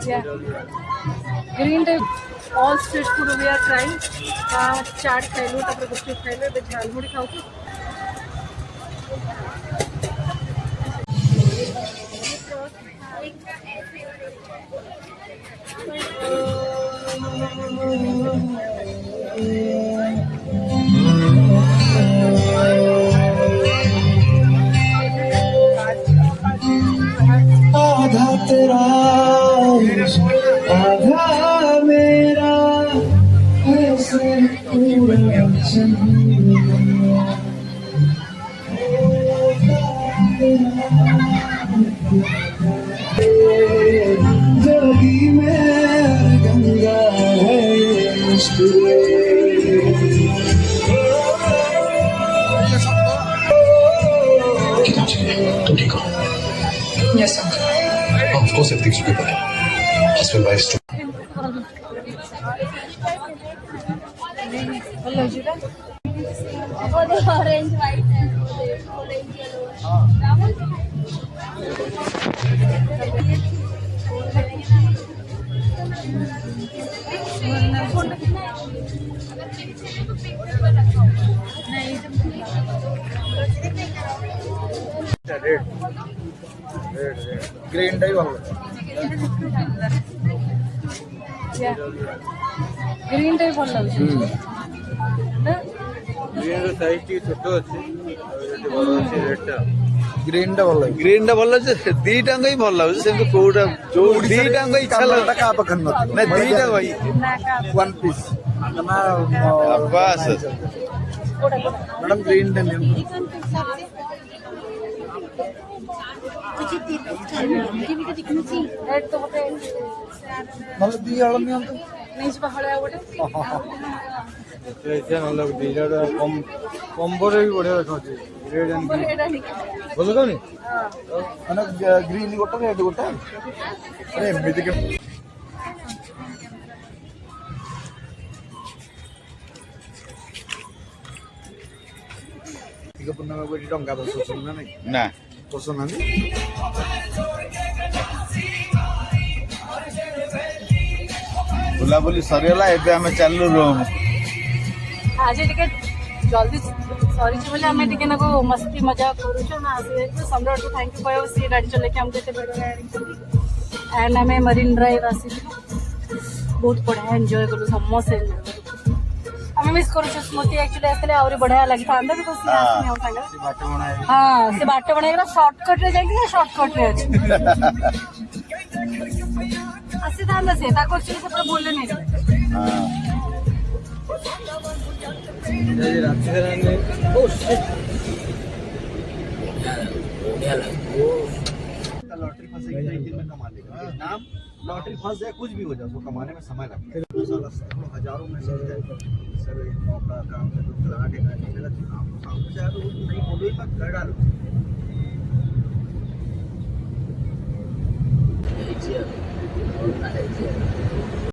Yeah. Green type all street food we are trying. चाट खाइलु तापर गुपचुप खाइलु ଏବେ ଝାଲमुड़ी खाउछु। आधा तेरा आधा मेरा ऐसे पूरा जोगी में गंगा है मुस्कुरे कितना चाहिए? तुम ठीक हो? Yes, uncle. Of course, everything's okay, but husband wife too. Hello, Jira. For the orange, white, and orange, yellow. Green type वाला Yeah. Green type ଭଲ ଲାଗୁଛି। ନା ଗ୍ରୀନ୍ ର ସାଇଜ୍ ଟିକେ ଛୋଟ ଅଛି ଆଉ ଏଠି ବଡ଼ ଅଛି ରେଡ୍ଟା। ग्रीन टा ଭଲ ଗ୍ରୀନ୍ ଟା ଭଲ ଲାଗୁଛି ଦିଟାଙ୍କ ହିଁ ଭଲ ଲାଗୁଛି ସେମିତି କୋଉଟା ଯୋଉ ଦିଟାଙ୍କ ଇଚ୍ଛା ଲାଗୁଛି का पकड़ना ନା ଦିଟା ଭାଇ ନା କା वन पीस ବାସ୍ मैडम ग्रीन टा नहीं ରେଡ୍ ତ ଗୋଟେ मतलब दी वाला नहीं हम ନେଇଯିବା ହଳେଆ ଗୋଟେ। ଇଚ୍ଛା ନ ଲାଗୁଛି ଦିଟା କମ୍ବୋରେ ବି ବଢ଼ିଆ ଦେଖାଉଛି ରେଡ୍ ଆଣ୍ଡ ଗ୍ରୀନ୍ ଏଇଟା ଟିକେ ଭଲ ଲାଗୁନି ମାନେ ଗ୍ରୀନ୍ ଗୋଟେ ରେଡ୍ ଗୋଟେ अरे एमती के ଟିକେ ପୂର୍ଣ୍ଣିମା କୋଟି ଟଙ୍କା ଦଉଛନ୍ତି ନା ନାଇଁ ନା ଦଉନାହାନ୍ତି ବୁଲାବୁଲି ସରିଗଲା ଏବେ ଆମେ ଚାଲିଲୁ ରୁମ୍ ଆଜି ଟିକେ ଜଲ୍ଦି ସରିଛି ବୋଲି ଆମେ ଟିକେ ନାକୁ ମସ୍ତି ମଜା କରୁଛୁ ନା ଆସିଯାଇଛୁ ସମ୍ରାଟକୁ ଥ୍ୟାଙ୍କ ୟୁ କହିବ ସିଏ ଗାଡ଼ି ଚଲେଇକି ଆମକୁ ଏତେ ବେଳରେ ଆଣିଛନ୍ତି ଆଣ୍ଡ ଆମେ ମରିନ୍ ଡ୍ରାଇଭ୍ ଆସିଛୁ ବହୁତ ବଢ଼ିଆ ଏନ୍ଜୟ କଲୁ ସମସ୍ତେ ଏନ୍ଜୟ କଲୁ ଆମେ ମିସ୍ କରୁଛୁ ସ୍ମୃତି ଆକ୍ଚୁଆଲି ଆସିଥିଲେ ଆହୁରି ବଢ଼ିଆ ଲାଗିଥାନ୍ତା ବିକଜ ସିଏ ଆସିନି ଆମ ସାଙ୍ଗରେ ହଁ ସେ ବାଟ ବଣାଇଗଲା ସର୍ଟକଟ୍ରେ ଯାଇକି ସେ ସର୍ଟକଟ୍ରେ ଅଛି ଆସିଥାନ୍ତା ସେ ତାକୁ ଆକ୍ଚୁଆଲି ସେପଟେ ଭୁଲରେ ନେଇଯିବ लॉटरी फंसेगी तो एक दिन में कमा लेगा नाम लॉटरी फंस जाए कुछ भी हो जाए उसको कमाने में समय लगता है हजारों में सर सर एक मौका काम है तो चला के आपको सामने से आया तो नहीं बोलो ही मत कर डालो